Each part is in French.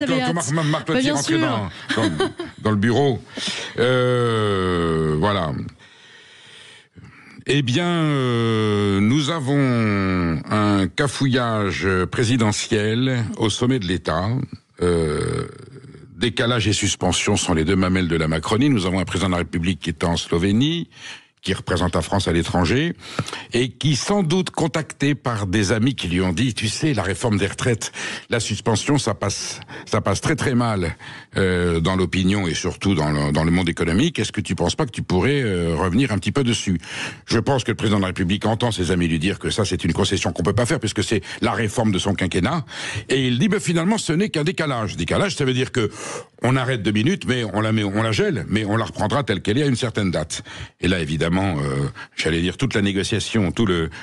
Quand Marc Lotti rentrait dans le bureau, voilà. Eh bien, nous avons un cafouillage présidentiel au sommet de l'État. Décalage et suspension sont les deux mamelles de la Macronie. Nous avons un président de la République qui est en Slovénie, qui représente la France à l'étranger, et qui, sans doute contacté par des amis qui lui ont dit, tu sais, la réforme des retraites, la suspension, ça passe très très mal dans l'opinion et surtout dans le monde économique. Est-ce que tu penses pas que tu pourrais revenir un petit peu dessus? Je pense que le président de la République entend ses amis lui dire que ça, c'est une concession qu'on peut pas faire puisque c'est la réforme de son quinquennat. Et il dit, finalement, ce n'est qu'un décalage. Décalage, ça veut dire que on arrête 2 minutes, mais on la gèle, mais on la reprendra telle qu'elle est à une certaine date. Et là, évidemment, j'allais dire toute la négociation,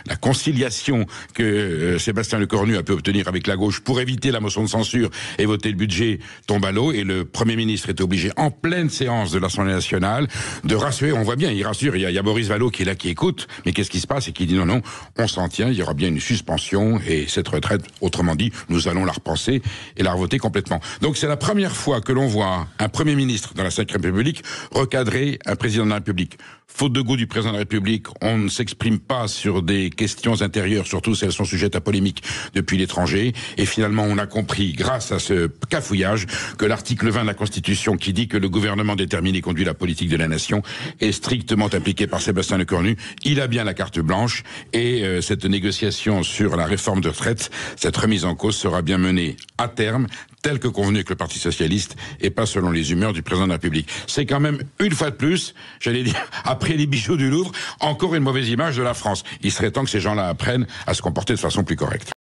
la conciliation que Sébastien Lecornu a pu obtenir avec la gauche pour éviter la motion de censure et voter le budget tombe à l'eau. Et le Premier ministre est obligé, en pleine séance de l'Assemblée nationale, de rassurer. On voit bien, il rassure. Il y a Boris Vallaud qui est là, qui écoute. Mais qu'est-ce qui se passe? Et qui dit non, on s'en tient. Il y aura bien une suspension et cette retraite, autrement dit, nous allons la repenser et la revoter complètement. Donc c'est la première fois que l'on voit un Premier ministre dans la Ve République recadrer un président de la République. Faute de goût du président de la République, on ne s'exprime pas sur des questions intérieures, surtout si elles sont sujettes à polémique depuis l'étranger. Et finalement, on a compris, grâce à ce cafouillage, que l'article 20 de la Constitution, qui dit que le gouvernement détermine et conduit la politique de la nation, est strictement appliqué par Sébastien Lecornu. Il a bien la carte blanche et cette négociation sur la réforme de retraite, cette remise en cause sera bien menée à terme, tel que convenu avec le Parti Socialiste et pas selon les humeurs du président de la République. C'est quand même, une fois de plus, j'allais dire, après les bijoux du Louvre, encore une mauvaise image de la France. Il serait temps que ces gens-là apprennent à se comporter de façon plus correcte.